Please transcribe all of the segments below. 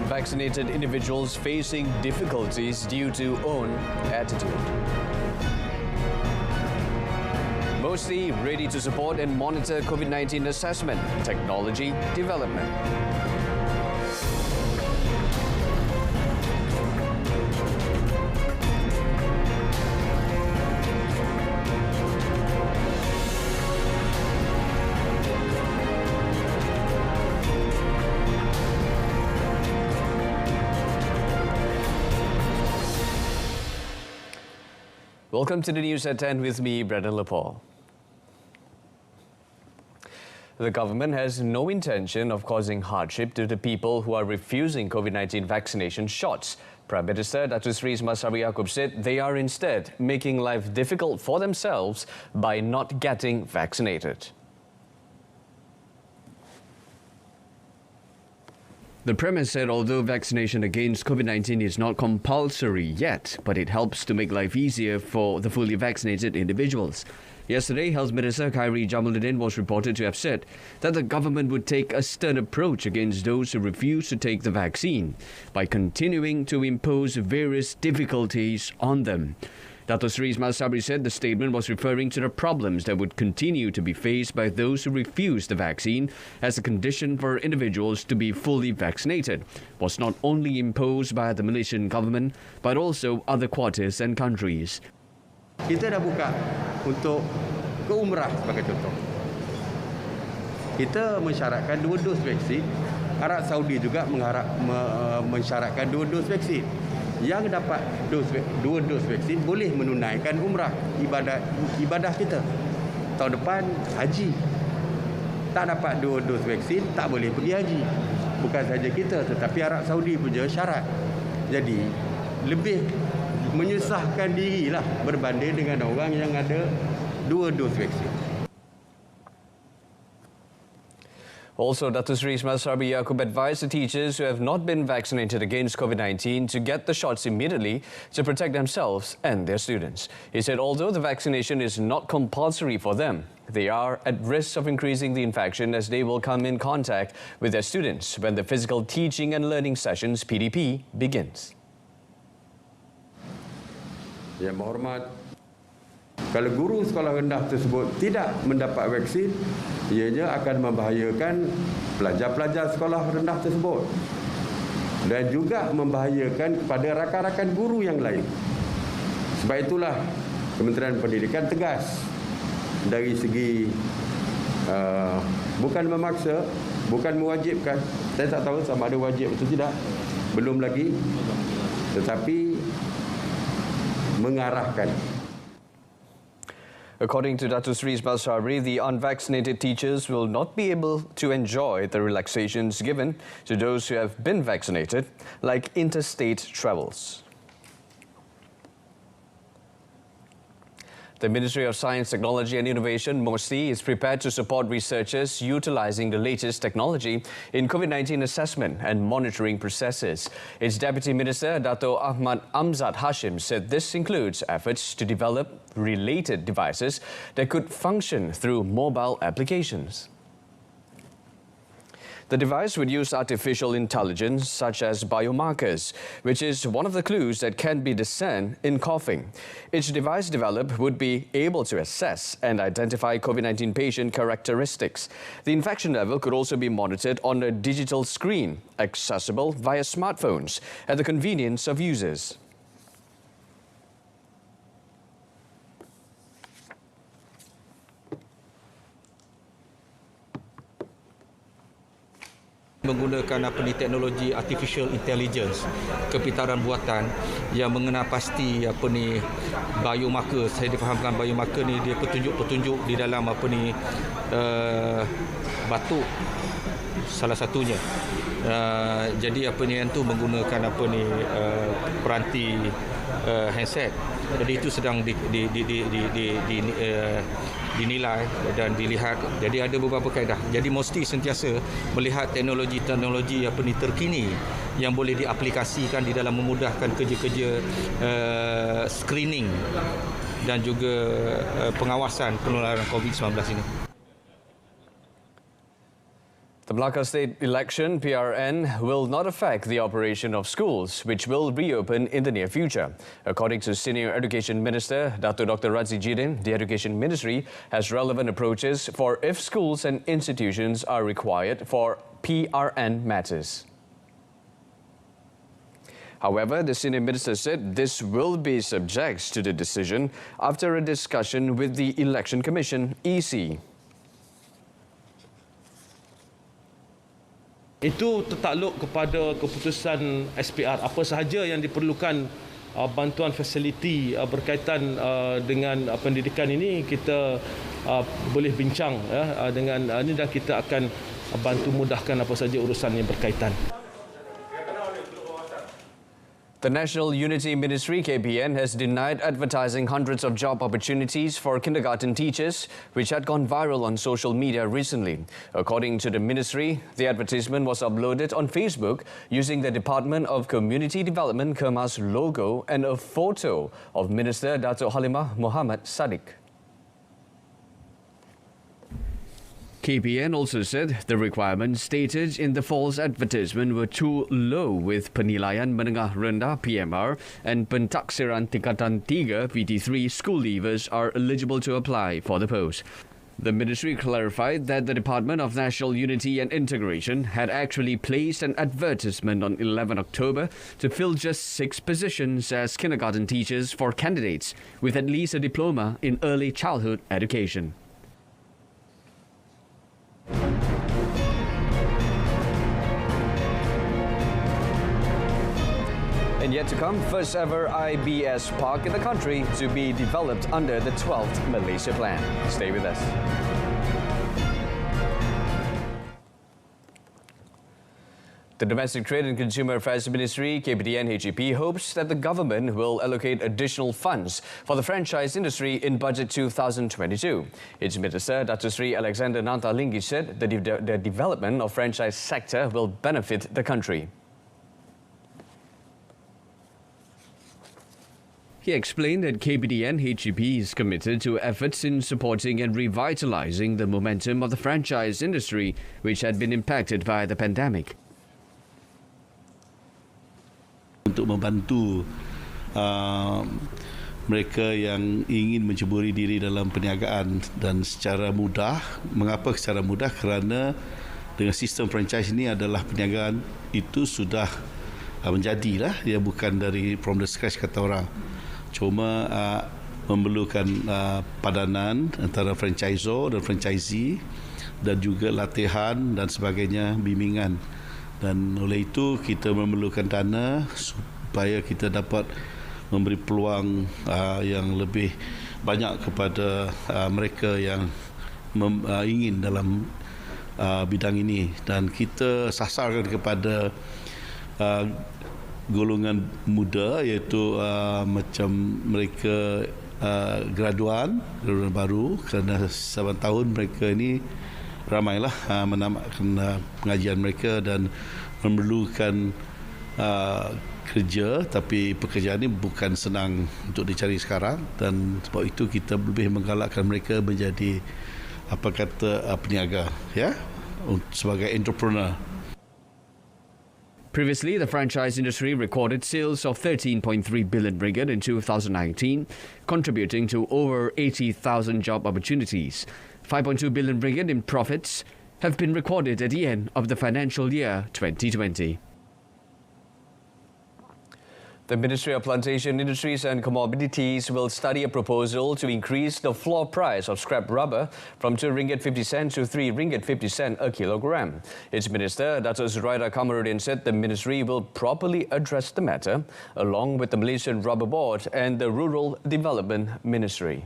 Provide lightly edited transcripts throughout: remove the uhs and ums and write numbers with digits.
vaccinated individuals facing difficulties due to own attitude. Mostly ready to support and monitor COVID-19 assessment, technology development. Welcome to the news at 10 with me, Brendan Lepore. The government has no intention of causing hardship to the people who are refusing COVID-19 vaccination shots. Prime Minister Datuk Seri Semasa said they are instead making life difficult for themselves by not getting vaccinated. The Premier said although vaccination against COVID-19 is not compulsory yet, but it helps to make life easier for the fully vaccinated individuals. Yesterday, Health Minister Khairi Jamaluddin was reported to have said that the government would take a stern approach against those who refuse to take the vaccine by continuing to impose various difficulties on them. Datuk Seri Semasa said the statement was referring to the problems that would continue to be faced by those who refuse the vaccine as a condition for individuals to be fully vaccinated was not only imposed by the Malaysian government but also other quarters and countries. Kita dah buka untuk ke umrah sebagai contoh. Kita mensyaratkan 2 dos vaksin. Arab Saudi juga mensyaratkan 2 dos vaksin. Yang dapat 2 dos vaksin boleh menunaikan umrah, ibadah kita. Tahun depan haji. Tak dapat 2 dos vaksin tak boleh pergi haji. Bukan saja kita tetapi Arab Saudi punya syarat. Jadi lebih menyusahkan dirilah berbanding dengan orang yang ada 2 dos vaksin. Also, Datuk Seri Semasa advised the teachers who have not been vaccinated against COVID-19 to get the shots immediately to protect themselves and their students. He said although the vaccination is not compulsory for them, they are at risk of increasing the infection as they will come in contact with their students when the physical teaching and learning sessions (PDP) begins. Yang berhormat, kalau guru sekolah rendah tersebut tidak mendapat vaksin, ianya akan membahayakan pelajar-pelajar sekolah rendah tersebut dan juga membahayakan kepada rakan-rakan guru yang lain. Sebab itulah Kementerian Pendidikan tegas dari segi bukan memaksa, bukan mewajibkan. Saya tak tahu sama ada wajib atau tidak, belum lagi, tetapi mengarahkan. According to Datuk Seri Balsari, the unvaccinated teachers will not be able to enjoy the relaxations given to those who have been vaccinated, like interstate travels. The Ministry of Science, Technology and Innovation, MOSTI, is prepared to support researchers utilizing the latest technology in COVID-19 assessment and monitoring processes. Its Deputy Minister, Dato' Ahmad Amzad Hashim, said this includes efforts to develop related devices that could function through mobile applications. The device would use artificial intelligence such as biomarkers, which is one of the clues that can be discerned in coughing. Each device developed would be able to assess and identify COVID-19 patient characteristics. The infection level could also be monitored on a digital screen, accessible via smartphones, at the convenience of users. Menggunakan teknologi artificial intelligence, kepintaran buatan yang mengenal pasti biomarker. Saya difahamkan biomarker ni dia petunjuk-petunjuk di dalam batuk salah satunya. Jadi yang tu menggunakan peranti handset. Jadi itu sedang dinilai dan dilihat. Jadi ada beberapa kaedah. Jadi mesti sentiasa melihat teknologi-teknologi terkini yang boleh diaplikasikan di dalam memudahkan kerja-kerja screening dan juga pengawasan penularan COVID-19 ini. The Melaka State election, PRN, will not affect the operation of schools, which will reopen in the near future. According to Senior Education Minister Dr. Rasmi, the Education Ministry has relevant approaches for if schools and institutions are required for PRN matters. However, the Senior Minister said this will be subject to the decision after a discussion with the Election Commission, EC. Itu tertakluk kepada keputusan SPR. Apa sahaja yang diperlukan bantuan fasiliti berkaitan dengan pendidikan ini, kita boleh bincang dengan ini dan kita akan bantu mudahkan apa sahaja urusan yang berkaitan. The National Unity Ministry, KPN, has denied advertising hundreds of job opportunities for kindergarten teachers, which had gone viral on social media recently. According to the ministry, the advertisement was uploaded on Facebook using the Department of Community Development Kerma's logo and a photo of Minister Datuk Halimah Muhammad Sadiq. KPN also said the requirements stated in the false advertisement were too low, with penilaian menengah rendah PMR and pentaksiran tingkatan 3 PT3 school leavers are eligible to apply for the post. The ministry clarified that the Department of National Unity and Integration had actually placed an advertisement on 11 October to fill just 6 positions as kindergarten teachers for candidates with at least a diploma in early childhood education. And yet to come, first ever IBS park in the country to be developed under the 12th Malaysia Plan. Stay with us. The Domestic Trade and Consumer Affairs Ministry, KPDN-HEP, hopes that the government will allocate additional funds for the franchise industry in Budget 2022. Its Minister, Datuk Seri Alexander Nantalingi, said the development of franchise sector will benefit the country. He explained that KPDN-HEP is committed to efforts in supporting and revitalizing the momentum of the franchise industry, which had been impacted by the pandemic. Untuk membantu mereka yang ingin menceburi diri dalam perniagaan dan secara mudah. Mengapa secara mudah? Kerana dengan sistem franchise ini adalah perniagaan itu sudah menjadilah, dia bukan dari from the scratch kata orang. Cuma memerlukan padanan antara franchisor dan franchisee dan juga latihan dan sebagainya, bimbingan. Dan oleh itu kita memerlukan dana supaya kita dapat memberi peluang yang lebih banyak kepada mereka yang ingin dalam bidang ini, dan kita sasarkan kepada golongan muda, iaitu macam mereka graduan baru, kerana 7 tahun mereka ini ramailah menamatkan pengajian mereka dan memerlukan kerja, tapi pekerjaan ini bukan senang untuk dicari sekarang, dan sebab itu kita lebih menggalakkan mereka menjadi peniaga, ya, sebagai entrepreneur. Previously, the franchise industry recorded sales of 13.3 billion ringgit in 2019, contributing to over 80,000 job opportunities. 5.2 billion ringgit in profits have been recorded at the end of the financial year 2020. The Ministry of Plantation Industries and Commodities will study a proposal to increase the floor price of scrap rubber from 2 ringgit 50 cents to 3 ringgit 50 cents a kilogram. Its Minister, Datuk Zuraida Kamaruddin, said the ministry will properly address the matter along with the Malaysian Rubber Board and the Rural Development Ministry.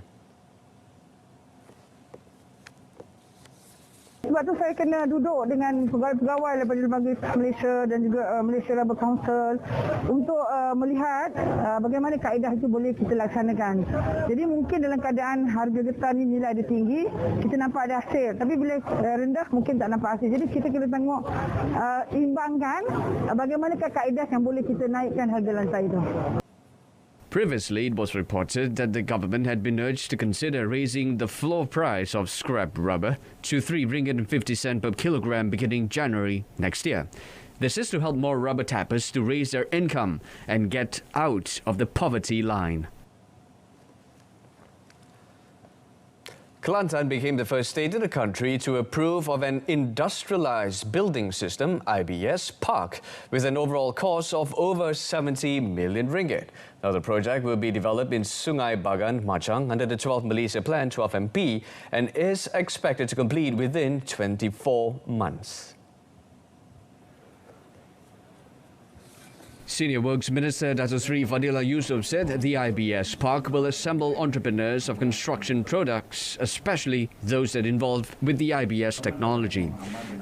Sebab tu saya kena duduk dengan pegawai-pegawai daripada lembaga Malaysia dan juga Malaysia Rubber Council untuk melihat bagaimana kaedah itu boleh kita laksanakan. Jadi mungkin dalam keadaan harga getah ni nilai dia tinggi, kita nampak ada hasil. Tapi bila rendah mungkin tak nampak hasil. Jadi kita kena tengok imbangkan bagaimanakah kaedah yang boleh kita naikkan harga lantai itu. Previously, it was reported that the government had been urged to consider raising the floor price of scrap rubber to 3 ringgit and 50 cent per kilogram beginning January next year. This is to help more rubber tappers to raise their income and get out of the poverty line. Kelantan became the first state in the country to approve of an industrialized building system, IBS, park with an overall cost of over 70 million ringgit. Now, the project will be developed in Sungai Bagan, Machang under the 12 Malaysia Plan 12MP and is expected to complete within 24 months. Senior Works Minister Dato Sri Fadila Yusof said the IBS Park will assemble entrepreneurs of construction products, especially those that involve with the IBS technology.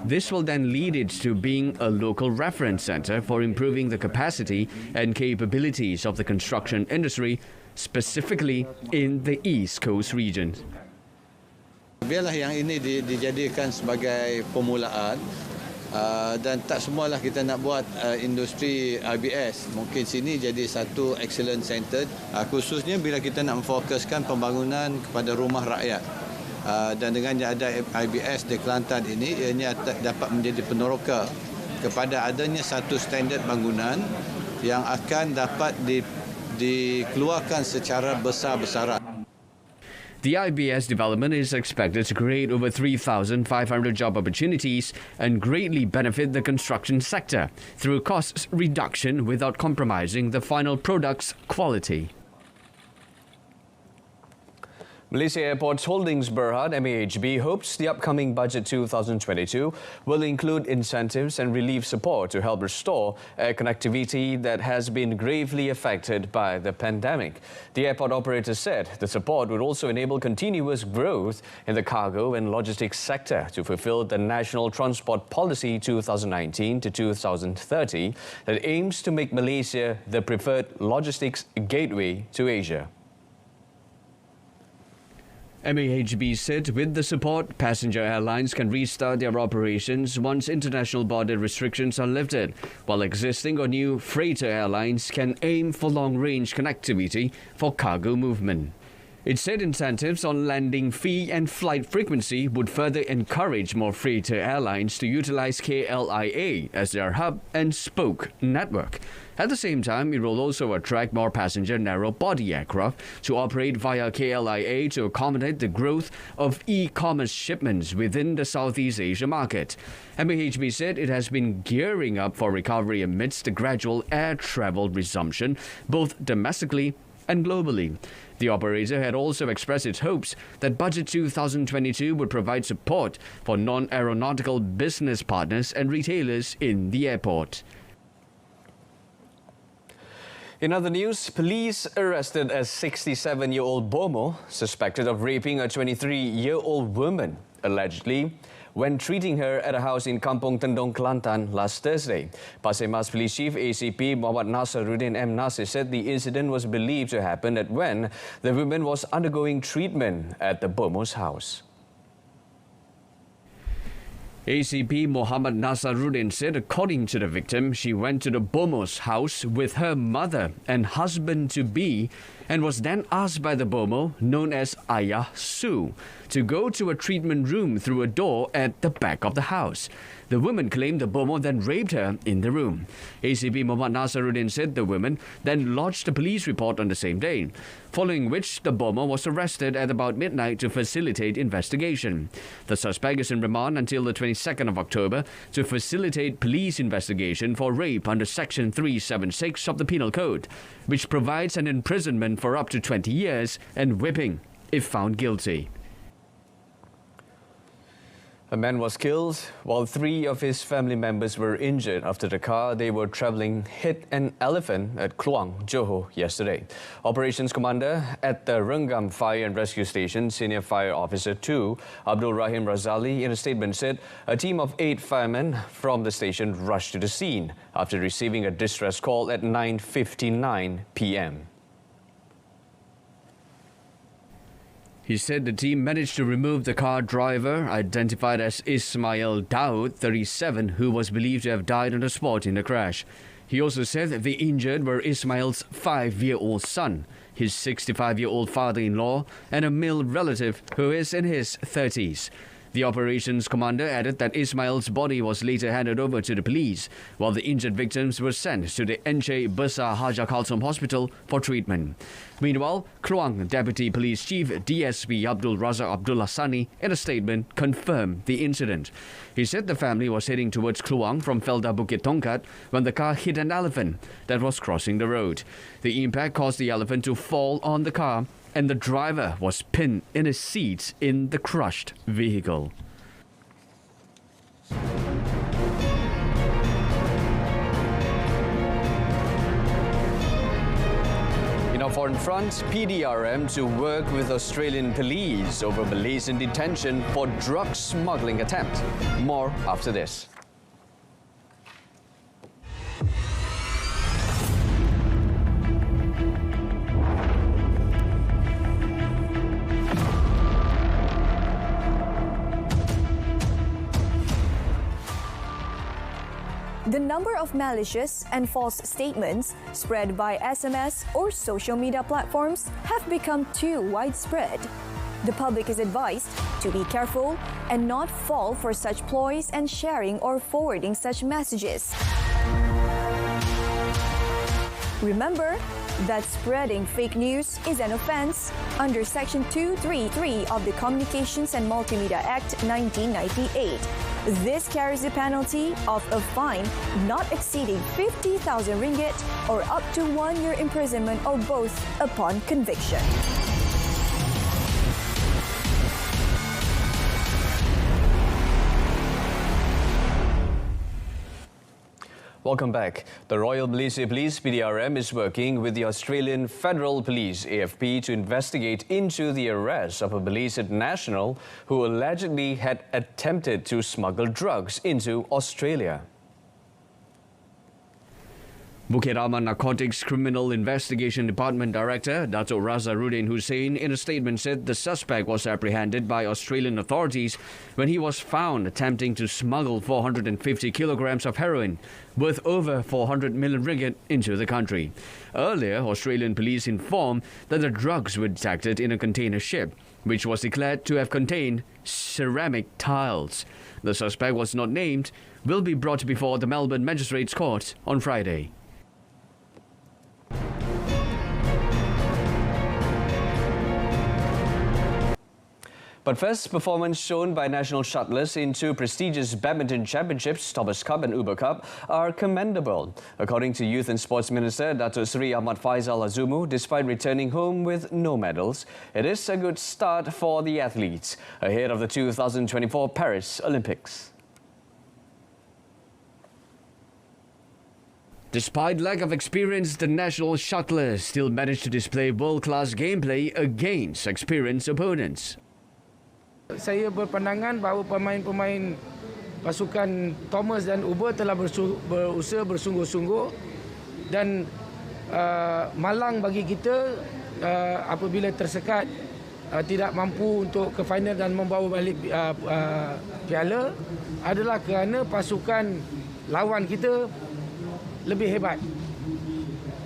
This will then lead it to being a local reference centre for improving the capacity and capabilities of the construction industry, specifically in the East Coast region. Biarlah yang ini dijadikan sebagai permulaan. Dan tak semualah kita nak buat industri IBS. Mungkin sini jadi satu excellent center, khususnya bila kita nak memfokuskan pembangunan kepada rumah rakyat. Dan dengan ada IBS di Kelantan ini, ianya dapat menjadi peneroka kepada adanya satu standard bangunan yang akan dapat dikeluarkan secara besar-besaran. The IBS development is expected to create over 3,500 job opportunities and greatly benefit the construction sector through cost reduction without compromising the final product's quality. Malaysia Airports Holdings Berhad MAHB hopes the upcoming Budget 2022 will include incentives and relief support to help restore air connectivity that has been gravely affected by the pandemic. The airport operator said the support would also enable continuous growth in the cargo and logistics sector to fulfill the National Transport Policy 2019 to 2030 that aims to make Malaysia the preferred logistics gateway to Asia. MAHB said with the support, passenger airlines can restart their operations once international border restrictions are lifted, while existing or new freighter airlines can aim for long-range connectivity for cargo movement. It said incentives on landing fee and flight frequency would further encourage more freighter airlines to utilize KLIA as their hub and spoke network. At the same time, it will also attract more passenger narrow-body aircraft to operate via KLIA to accommodate the growth of e-commerce shipments within the Southeast Asia market. MAHB said it has been gearing up for recovery amidst the gradual air travel resumption, both domestically and globally. The operator had also expressed its hopes that Budget 2022 would provide support for non-aeronautical business partners and retailers in the airport. In other news, police arrested a 67-year-old Bomo suspected of raping a 23-year-old woman, allegedly when treating her at a house in Kampung Tendong, Kelantan last Thursday. Pasir Mas Police Chief ACP Muhammad Nasaruddin M. Nasir said the incident was believed to happen at when the woman was undergoing treatment at the Bomo's house. ACP Muhammad Nasaruddin said according to the victim, she went to the Bomo's house with her mother and husband-to-be and was then asked by the Bomo, known as Ayah Su, to go to a treatment room through a door at the back of the house. The woman claimed the Bomo then raped her in the room. ACP Muhammad Nasaruddin said the woman then lodged a police report on the same day, following which the Bomo was arrested at about midnight to facilitate investigation. The suspect is in remand until the 22nd of October to facilitate police investigation for rape under Section 376 of the Penal Code, which provides an imprisonment for up to 20 years and whipping if found guilty. A man was killed while 3 of his family members were injured after the car they were travelling hit an elephant at Kluang, Johor yesterday. Operations Commander at the Renggam Fire and Rescue Station, Senior Fire Officer 2, Abdul Rahim Razali, in a statement said a team of 8 firemen from the station rushed to the scene after receiving a distress call at 9:59 p.m. He said the team managed to remove the car driver, identified as Ismail Daud, 37, who was believed to have died on the spot in the crash. He also said that the injured were Ismail's 5-year-old son, his 65-year-old father-in-law, and a male relative who is in his 30s. The operations commander added that Ismail's body was later handed over to the police, while the injured victims were sent to the Encik Besar Haja Kalsum Hospital for treatment. Meanwhile, Kluang Deputy Police Chief DSP Abdul Razak Abdullah Sani, in a statement, confirmed the incident. He said the family was heading towards Kluang from Felda Bukit Tongkat when the car hit an elephant that was crossing the road. The impact caused the elephant to fall on the car, and the driver was pinned in his seat in the crushed vehicle. In our foreign front, PDRM to work with Australian police over Malaysian detention for drug smuggling attempt. More after this. The number of malicious and false statements spread by SMS or social media platforms have become too widespread. The public is advised to be careful and not fall for such ploys and sharing or forwarding such messages. Remember that spreading fake news is an offence under Section 233 of the Communications and Multimedia Act 1998. This carries the penalty of a fine not exceeding 50,000 ringgit or up to 1 year imprisonment or both upon conviction. Welcome back. The Royal Malaysia Police PDRM is working with the Australian Federal Police AFP to investigate into the arrest of a Malaysian national who allegedly had attempted to smuggle drugs into Australia. Bukit Aman Narcotics Criminal Investigation Department Director Dato' Razarudin Hussein in a statement said the suspect was apprehended by Australian authorities when he was found attempting to smuggle 450 kilograms of heroin worth over 400 million ringgit into the country. Earlier, Australian police informed that the drugs were detected in a container ship, which was declared to have contained ceramic tiles. The suspect was not named, will be brought before the Melbourne Magistrates Court on Friday. But first, performance shown by national shuttlers in two prestigious badminton championships, Thomas Cup and Uber Cup, are commendable. According to Youth and Sports Minister Dato' Sri Ahmad Faizal Azumu, despite returning home with no medals, it is a good start for the athletes ahead of the 2024 Paris Olympics. Despite lack of experience, the national shuttlers still managed to display world-class gameplay against experienced opponents. Saya berpandangan bahawa pemain-pemain pasukan Thomas dan Uber telah berusaha bersungguh-sungguh dan malang bagi kita apabila tersekat tidak mampu untuk ke final dan membawa balik piala adalah kerana pasukan lawan kita lebih hebat.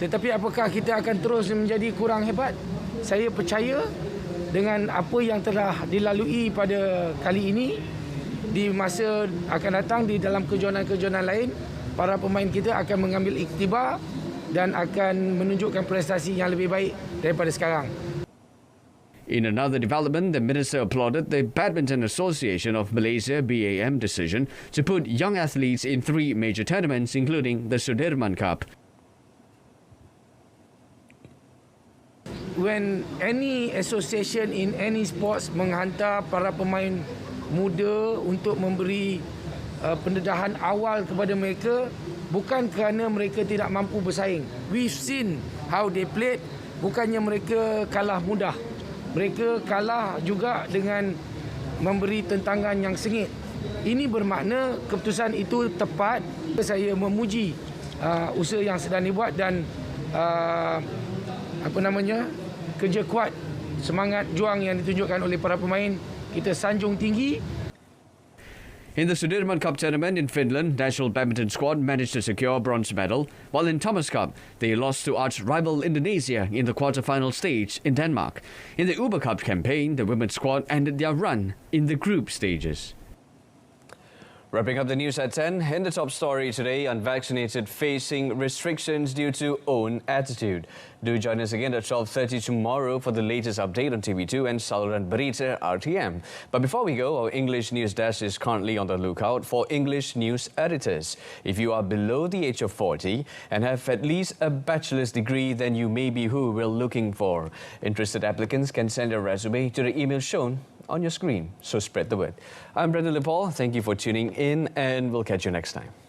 Tetapi apakah kita akan terus menjadi kurang hebat? Saya percaya dengan apa yang telah dilalui pada kali ini, di masa akan datang di dalam kejohanan-kejohanan lain, para pemain kita akan mengambil iktibar dan akan menunjukkan prestasi yang lebih baik daripada sekarang. In another development, the minister applauded the Badminton Association of Malaysia BAM decision to put young athletes in 3 major tournaments, including the Sudirman Cup. When any association in any sports menghantar para pemain muda untuk memberi pendedahan awal kepada mereka, bukan kerana mereka tidak mampu bersaing. We've seen how they played. Bukannya mereka kalah mudah. Mereka kalah juga dengan memberi tentangan yang sengit. Ini bermakna keputusan itu tepat. Saya memuji usaha yang sedang dibuat dan kerja kuat, semangat juang yang ditunjukkan oleh para pemain. Kita sanjung tinggi. In the Sudirman Cup tournament in Finland, national badminton squad managed to secure bronze medal, while in Thomas Cup, they lost to arch-rival Indonesia in the quarter-final stage in Denmark. In the Uber Cup campaign, the women's squad ended their run in the group stages. Wrapping up the news at 10, in the top story today, unvaccinated facing restrictions due to own attitude. Do join us again at 12:30 tomorrow for the latest update on TV2 and saluran Berita RTM. But before we go, our English news desk is currently on the lookout for English news editors. If you are below the age of 40 and have at least a bachelor's degree, then you may be who we're looking for. Interested applicants can send their resume to the email shown on your screen, so spread the word. I'm Brendan Lepore. Thank you for tuning in, and we'll catch you next time.